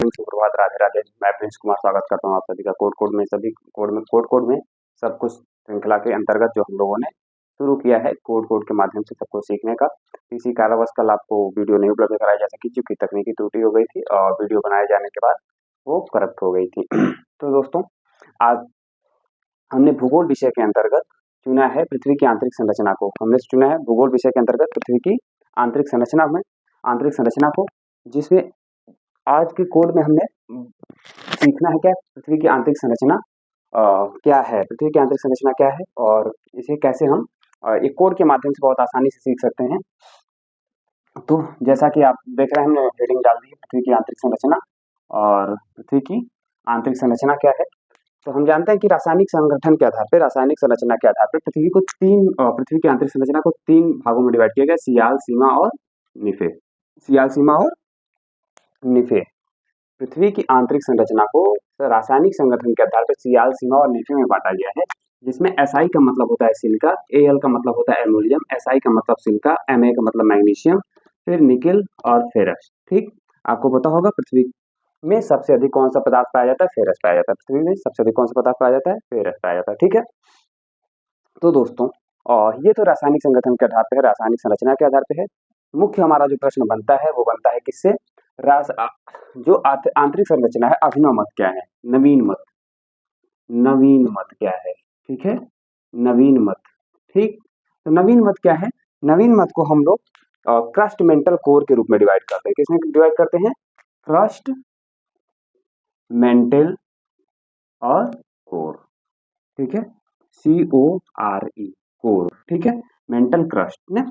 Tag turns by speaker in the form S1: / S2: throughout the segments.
S1: जय सुप्रभात, राधे राधे। मैं प्रिंस कुमार स्वागत करता हूँ आप सभी का कोड में सब कुछ श्रृंखला के अंतर्गत जो हम लोगों ने शुरू किया है कोड के माध्यम से सबको सीखने का। इसी कारणवश कल आपको वीडियो नहीं उपलब्ध कराई जा सकी क्योंकि तकनीकी त्रुटि हो गई थी और वीडियो बनाए जाने के बाद वो करप्ट हो गई थी। तो दोस्तों, आज हमने भूगोल विषय के अंतर्गत चुना है पृथ्वी की आंतरिक संरचना को। हमने चुना है भूगोल विषय के अंतर्गत पृथ्वी की आंतरिक संरचना को, जिसमें आज के कोड में हमने सीखना है क्या पृथ्वी की आंतरिक संरचना क्या है, पृथ्वी की आंतरिक संरचना क्या है और इसे कैसे हम एक कोड के माध्यम से बहुत आसानी से सीख सकते हैं। तो जैसा कि आप देख रहे हैं, हमने हेडिंग डाल दी है पृथ्वी की आंतरिक संरचना। और पृथ्वी की आंतरिक संरचना क्या है, तो हम जानते हैं कि रासायनिक संगठन के आधार पर, रासायनिक संरचना के आधार पर पृथ्वी की आंतरिक संरचना को तीन भागों में डिवाइड किया गया, सियाल, सीमा और निफे। सियाल, सीमा और निफे। पृथ्वी की आंतरिक संरचना को रासायनिक संगठन के आधार पर सियाल, सीमा और निफे में बांटा गया है, जिसमें SI का मतलब होता है सिलिका, AL का मतलब होता है एल्युमिनियम, SI का मतलब सिलिका, Ma का मतलब मैग्नीशियम, फिर निकेल और फेरस। ठीक, आपको पता होगा पृथ्वी में सबसे अधिक कौन सा पदार्थ पाया जाता है, फेरस पाया जाता है। पृथ्वी में सबसे अधिक कौन सा पदार्थ पाया जाता है, फेरस पाया जाता है। ठीक है, तो दोस्तों ये तो रासायनिक संगठन के आधार पर है, रासायनिक संरचना के आधार पर है। मुख्य हमारा जो प्रश्न बनता है वो बनता है किससे, जो आंतरिक संरचना है, अभिनव मत क्या है, नवीन मत क्या है। ठीक है, नवीन मत। ठीक, तो नवीन मत क्या है, नवीन मत को हम लोग क्रस्ट मेंटल कोर के रूप में डिवाइड करते हैं। किसमें डिवाइड करते हैं, क्रस्ट, मेंटल और कोर। ठीक है, CORE, कोर। ठीक है, मेंटल क्रस्ट ना।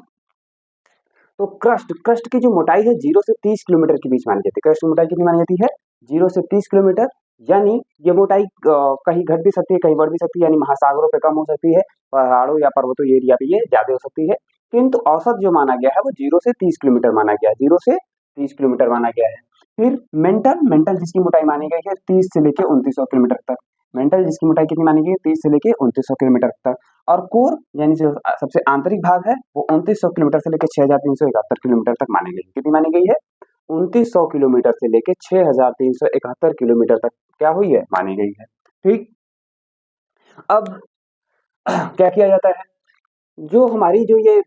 S1: तो क्रस्ट की जो मोटाई है 0 से 30 किलोमीटर के बीच मानी जाती है। क्रस्ट की मोटाई कितनी मानी जाती है, 0 से 30 किलोमीटर। यानी ये मोटाई कहीं घट भी सकती है, कहीं बढ़ भी सकती है, यानी महासागरों पे कम हो सकती है, पहाड़ों या पर्वतों एरिया पे ये ज्यादा हो सकती है। किंतु औसत जो माना गया है वो 0 से 30 किलोमीटर माना गया है, 0 से 30 किलोमीटर माना गया है। फिर मेंटल जिसकी मोटाई मानी गई है 30 से लेकर 2900 किलोमीटर तक। मेंटल जिसकी मोटाई कितनी मानी गई है, 30 से लेकर 2900 किलोमीटर तक। और कोर यानी जो सबसे आंतरिक भाग है वो 2900 किलोमीटर से लेकर 6371 किलोमीटर तक मानी गई। कितनी मानी गई है, 2900 किलोमीटर से लेकर 6371 किलोमीटर तक क्या हुई है, मानी गई है। ठीक, अब क्या किया जाता है, जो हमारी जो ये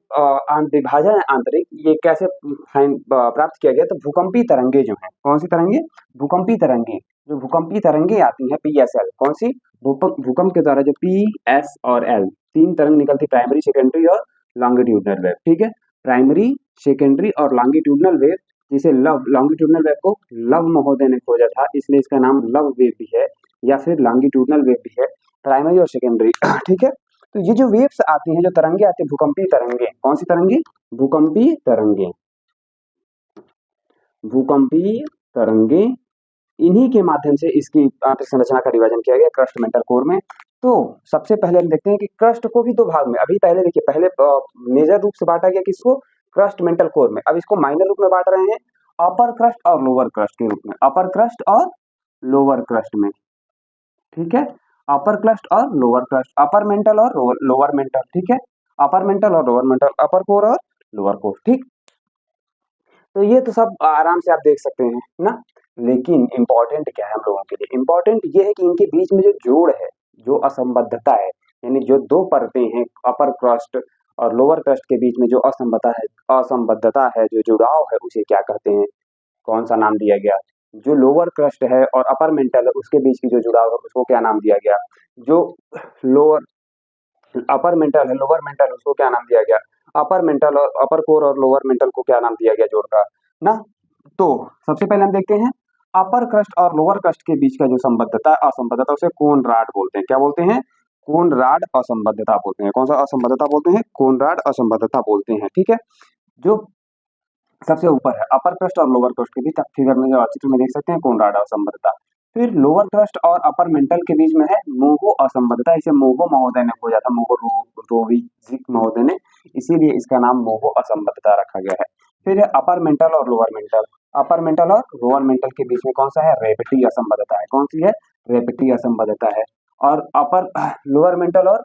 S1: विभाजन है आंतरिक, ये कैसे प्राप्त किया गया, तो भूकंपी तरंगे जो हैं, कौन सी तरंगे, भूकंपी तरंगे। जो भूकंपी तरंगे आती हैं PSL, कौन सी, भूकंप के द्वारा जो PS और L तीन तरंग निकलती, प्राइमरी, सेकेंडरी और लॉन्गिट्यूडनल वेव। ठीक है, प्राइमरी, सेकेंडरी और लॉन्गिट्यूडनल वेव, जिसे लॉन्गिट्यूडनल वेव को लव महोदय ने खोजा था, इसलिए इसका नाम लव वेव भी है या फिर लॉन्गिट्यूडनल वेव भी है, प्राइमरी और सेकेंडरी। ठीक है, तो ये जो वेव्स आती हैं, जो तरंगे आती हैं, भूकंपी तरंगे, कौन सी तरंगे, भूकंपी तरंगे, इन्हीं के माध्यम से इसकी आंतरिक संरचना का विभाजन किया गया क्रस्ट, मेंटल, कोर में। तो सबसे पहले हम देखते हैं कि क्रस्ट को भी दो भाग में, अभी पहले देखिए, पहले मेजर रूप से बांटा गया किसको, क्रस्ट, मेंटल, कोर में। अब इसको माइनर रूप में बांट रहे हैं, अपर क्रस्ट और लोअर क्रस्ट के रूप में, अपर क्रस्ट और लोअर क्रस्ट में। ठीक है, अपर क्रस्ट और लोअर क्रस्ट, अपर मेंटल और लोअर मेंटल। ठीक है, अपर मेंटल और लोअर मेंटल, अपर कोर और लोअर कोर। ठीक, तो ये तो सब आराम से आप देख सकते हैं ना। लेकिन इंपॉर्टेंट क्या है हम लोगों के लिए, इंपॉर्टेंट ये है कि इनके बीच में जो जोड़ है, जो असंबद्धता है, यानी जो दो परतें हैं अपर क्रस्ट और लोअर क्रस्ट के बीच में जो असंबद्धता है, जो जुड़ाव है, उसे क्या कहते हैं, कौन सा नाम दिया गया। जो लोअर क्रस्ट है और अपर मेंटल है उसके बीच की जो जुड़ाव है उसको क्या नाम दिया गया। जो अपर मेंटल है, लोअर मेंटल, उसको क्या नाम दिया गया, अपर मेंटल और अपर कोर और लोअर मेंटल को क्या नाम दिया गया, जोड़ का ना। तो सबसे पहले हम देखते हैं अपर क्रस्ट और लोअर क्रस्ट के बीच का जो संबद्धता, असंबद्धता, उसे कोनराड बोलते हैं। क्या बोलते हैं, कोनराड असंबद्धता बोलते हैं। कौन सा असंबद्धता बोलते हैं, कोनराड असंबद्धता बोलते हैं। ठीक है, जो सबसे ऊपर है अपर क्रस्ट और लोअर क्रस्ट के बीच, फिगर में जो चित्र में देख सकते हैं, कोनराड असंबद्धता। फिर लोअर क्रस्ट और अपर मेंटल के बीच में है मोहो असंबद्धता, इसे मोहो महोदय ने खोजा था, मोहो रोविजिक महोदय ने, इसीलिए इसका नाम मोहो असंबद्धता रखा गया है। फिर है अपर मेंटल और लोअर मेंटल, अपर मेंटल और लोअर मेंटल के बीच में कौन सा है, रेपेटी असंबद्धता है। कौन सी है, रेपेटी असंबद्धता है। और लोअर मेंटल और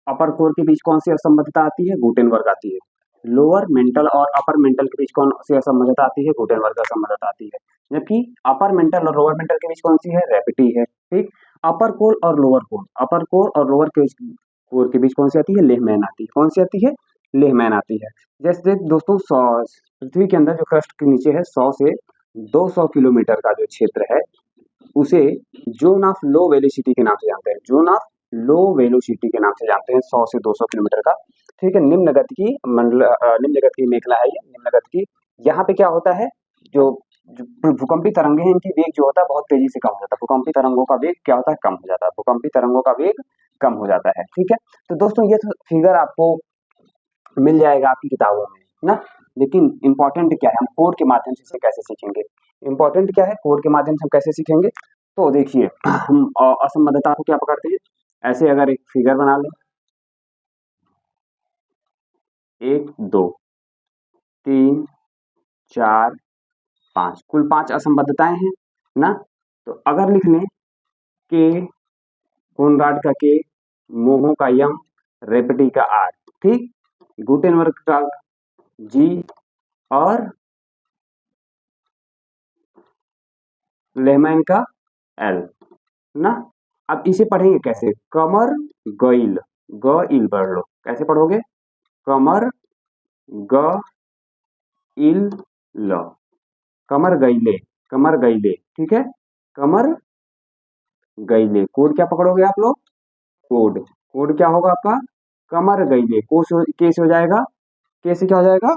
S1: अपर कोर के बीच कौन सी असंबद्धता आती है, गुटेनबर्ग आती है। लोअर मेंटल और अपर मेंटल के बीच कौन सी असमंजसता आती है? गुटेनबर्ग असमंजसता आती है। जबकि अपर मेंटल और लोअर मेंटल के बीच कौन सी है? रैपिटी है। ठीक। अपर कोर और लोअर कोर, अपर कोर और लोअर कोर के बीच कौन सी आती है? लेहमैन आती है। कौन सी आती है? लेहमैन आती है। जैसे दोस्तों पृथ्वी के अंदर जो क्रस्ट के नीचे है 100 से 200 किलोमीटर का जो क्षेत्र है उसे जोन ऑफ लो वेलोसिटी के नाम से जानते हैं। जोन ऑफ लो वेलोसिटी के नाम से जानते हैं 100 से 200 किलोमीटर का। ठीक है। निम्न गति की निम्न गति की मेखला है ये, निम्न गति की। यहाँ पे क्या होता है, जो जो भूकंपी तरंगे हैं इनकी वेग जो होता है बहुत तेजी से कम हो जाता है। भूकंपी तरंगों का वेग क्या होता है? कम हो जाता है। भूकंपी तरंगों का वेग कम हो जाता है। ठीक है। तो दोस्तों ये फिगर आपको मिल जाएगा आपकी किताबों में ना। लेकिन इंपॉर्टेंट क्या है, हम कोड के माध्यम से इसे कैसे सीखेंगे? इंपॉर्टेंट क्या है, कोड के माध्यम से हम कैसे सीखेंगे? तो देखिए हम असंबद्धता को क्या पकड़ते हैं, ऐसे अगर एक फिगर बना लें, 1 2 3 4 5, कुल 5 असंबद्धताएं हैं ना। तो अगर लिख लें के, कोनराड का के, मोहो का यम, रेपटी का आर, ठीक, गुटेनबर्ग का जी और लेहमैन का एल ना। अब इसे पढ़ेंगे कैसे? कमर गईल, ग इल पढ़ लो। कैसे पढ़ोगे? कमर ग इल ल, कमर गईले, कमर गईले। ठीक है। कमर गईले। कोड क्या पकड़ोगे आप लोग? कोड, कोड क्या होगा आपका? कमर गईले। कैसे हो जाएगा? कैसे क्या हो जाएगा?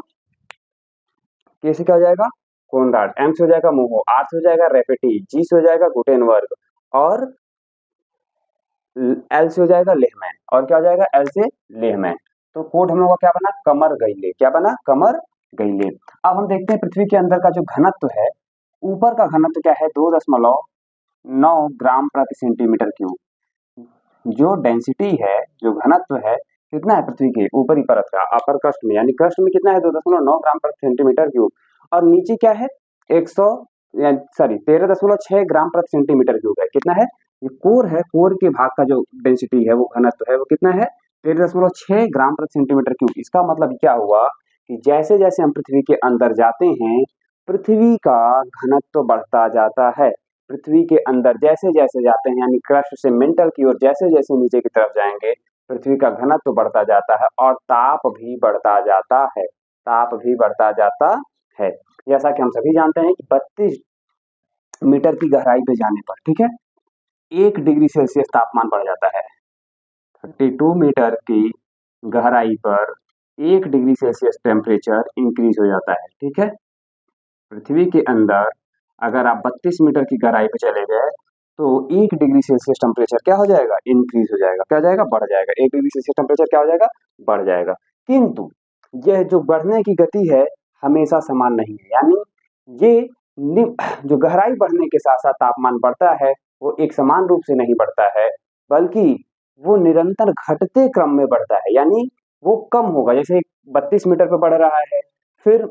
S1: कैसे क्या हो जाएगा? कोनराड। एम से हो जाएगा मोहो, आर से हो जाएगा रेपेटी, जी से हो जाएगा गुटेनबर्ग और एल से हो जाएगा लेहमैन। और क्या हो जाएगा? एल से लेहमैन। तो कोड हम लोग का क्या बना? कमर गईले। क्या बना? कमर गईले। अब हम देखते हैं पृथ्वी के अंदर का जो घनत्व है, ऊपर का घनत्व क्या है? 2.9 ग्राम प्रति सेंटीमीटर क्यूब। जो डेंसिटी है, जो घनत्व है, कितना है पृथ्वी के ऊपरी परत का? अपर क्रस्ट में, यानी क्रस्ट में कितना है? 2.9 ग्राम प्रति सेंटीमीटर क्यूब। और नीचे क्या है? 13.6 ग्राम प्रति सेंटीमीटर क्यूब है। कितना है? ये कोर है, कोर के भाग का जो डेंसिटी है, वो घनत्व है, वो कितना है? 13.6 ग्राम प्रति सेंटीमीटर क्यूब। इसका मतलब क्या हुआ कि जैसे जैसे हम पृथ्वी के अंदर जाते हैं, पृथ्वी का घनत्व बढ़ता जाता है। पृथ्वी के अंदर जैसे जैसे जाते हैं, यानी क्रस्ट से मेंटल की ओर जैसे जैसे नीचे की तरफ जाएंगे, पृथ्वी का घनत्व बढ़ता जाता है और ताप भी बढ़ता जाता है। ताप भी बढ़ता जाता है। जैसा कि हम सभी जानते हैं कि 32 मीटर की गहराई पे जाने पर, ठीक है, 1 डिग्री सेल्सियस तापमान बढ़ जाता है। 32 मीटर की गहराई पर 1 डिग्री सेल्सियस टेम्परेचर इंक्रीज हो जाता है। ठीक है। पृथ्वी के अंदर अगर आप 32 मीटर की गहराई पे चले गए तो 1 डिग्री सेल्सियस टेम्परेचर क्या हो जाएगा? इंक्रीज हो जाएगा। क्या हो जाएगा? बढ़ जाएगा। 1 डिग्री सेल्सियस टेम्परेचर क्या हो जाएगा? बढ़ जाएगा। किंतु यह जो बढ़ने की गति है हमेशा समान नहीं है, यानी ये जो गहराई बढ़ने के साथ साथ तापमान बढ़ता है वो एक समान रूप से नहीं बढ़ता है, बल्कि वो निरंतर घटते क्रम में बढ़ता है। यानी वो कम होगा, जैसे 32 मीटर पे बढ़ रहा है, फिर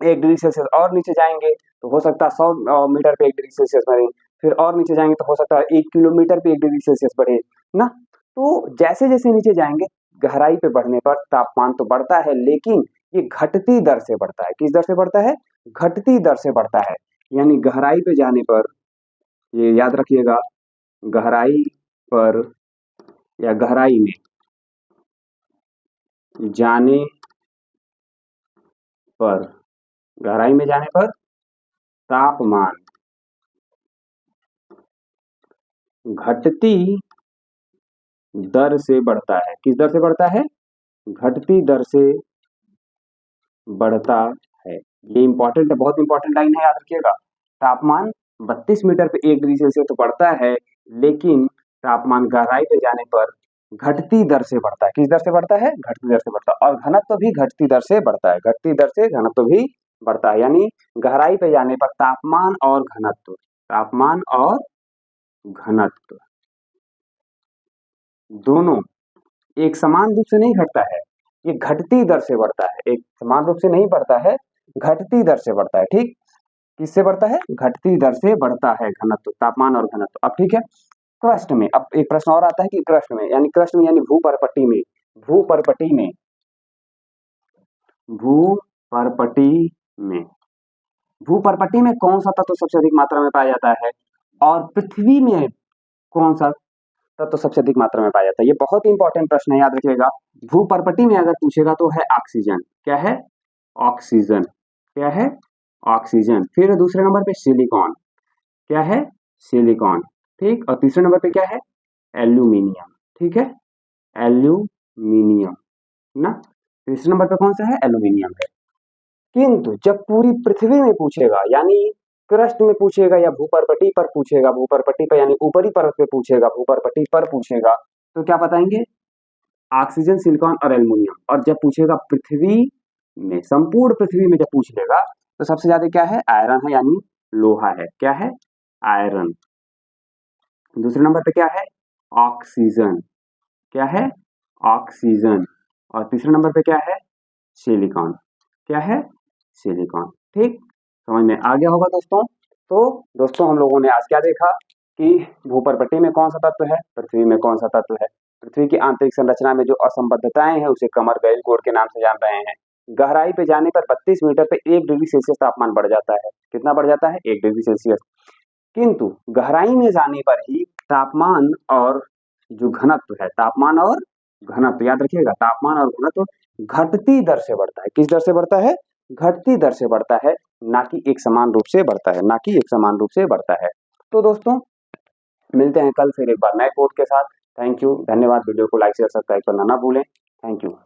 S1: 1 डिग्री सेल्सियस और नीचे जाएंगे तो हो सकता है 100 मीटर पे 1 डिग्री सेल्सियस बढ़े, फिर और नीचे जाएंगे तो हो सकता है 1 किलोमीटर पे 1 डिग्री सेल्सियस बढ़े ना। तो जैसे जैसे नीचे जाएंगे गहराई पे बढ़ने पर तापमान तो बढ़ता है, लेकिन ये घटती दर से बढ़ता है। किस दर से बढ़ता है? घटती दर से बढ़ता है। यानी गहराई पे जाने पर, ये याद रखिएगा, गहराई पर या गहराई में जाने पर, गहराई में जाने पर तापमान घटती दर से बढ़ता है। किस दर से बढ़ता है? घटती दर से बढ़ता है। ये इंपॉर्टेंट है, बहुत इंपॉर्टेंट लाइन है, याद रखिएगा। तापमान 32 मीटर पे 1 डिग्री सेल्सियस तो बढ़ता है, लेकिन तापमान गहराई पे जाने पर घटती दर से बढ़ता है। किस दर से बढ़ता है? घटती दर से बढ़ता है। और घनत्व भी घटती दर से बढ़ता है। घटती दर से घनत्व भी बढ़ता है। यानी गहराई पे जाने पर तापमान और घनत्व, तापमान और घनत्व दोनों एक समान रूप से नहीं घटता है, ये घटती दर से बढ़ता है। एक समान रूप से नहीं बढ़ता है, घटती दर से बढ़ता है। ठीक। किससे बढ़ता है? घटती दर से बढ़ता है घनत्व, तापमान और घनत्व। अब ठीक है, क्रस्ट में अब एक प्रश्न और आता है कि क्रस्ट में यानी भूपर्पट्टी में, भूपर्पट्टी में भूपर्पटी में, भूपर्पटी में कौन सा तत्व सबसे अधिक मात्रा में पाया जाता है और पृथ्वी में कौन सा तत्व सबसे अधिक मात्रा में पाया जाता है। ये बहुत ही इंपॉर्टेंट प्रश्न है, याद रखिएगा। भूपर्पटी में अगर पूछेगा तो है ऑक्सीजन। क्या है? ऑक्सीजन। क्या है? ऑक्सीजन। फिर दूसरे नंबर पे सिलिकॉन। क्या है? सिलिकॉन। ठीक। और तीसरे नंबर पे क्या है? एल्यूमिनियम। ठीक है, एल्यूमिनियम ना। तीसरे नंबर पे कौन सा है? एल्यूमिनियम है। किंतु जब पूरी पृथ्वी में पूछेगा, यानी क्रस्ट में पूछेगा या भूपर्पटी पर पूछेगा, भूपर्पटी पर यानी ऊपरी परत पे पूछेगा, भूपर्पटी पर पूछेगा, तो क्या बताएंगे? ऑक्सीजन, सिलिकॉन और एल्यूमिनियम। और जब पूछेगा पृथ्वी में, संपूर्ण पृथ्वी में जब पूछ लेगा, तो सबसे ज्यादा क्या है? आयरन है, यानी लोहा है। क्या है? आयरन। दूसरे नंबर पे क्या है? ऑक्सीजन। क्या है? ऑक्सीजन। और तीसरे नंबर पे क्या है? सिलिकॉन। क्या है? सिलिकॉन। ठीक, समझ में आ गया होगा दोस्तों। तो दोस्तों हम लोगों ने आज क्या देखा कि भूपर्पटी में कौन सा तत्व है, पृथ्वी में कौन सा तत्व है। पृथ्वी की आंतरिक संरचना में जो असंबद्धताएं हैं उसे कमर बेल कोड के नाम से जान रहे हैं। गहराई पे जाने पर 32 मीटर पे 1 डिग्री सेल्सियस तापमान बढ़ जाता है। कितना बढ़ जाता है? 1 डिग्री सेल्सियस। किंतु गहराई में जाने पर ही तापमान और जो घनत्व है, तापमान और घनत्व याद रखिएगा, तापमान और घनत्व घटती दर से बढ़ता है। किस दर से बढ़ता है? घटती दर से बढ़ता है, ना कि एक समान रूप से बढ़ता है, ना कि एक समान रूप से बढ़ता है। तो दोस्तों मिलते हैं कल फिर एक बार नए कोड के साथ। थैंक यू, धन्यवाद। वीडियो को लाइक शेयर सब्सक्राइब करना ना भूलें। Thank you.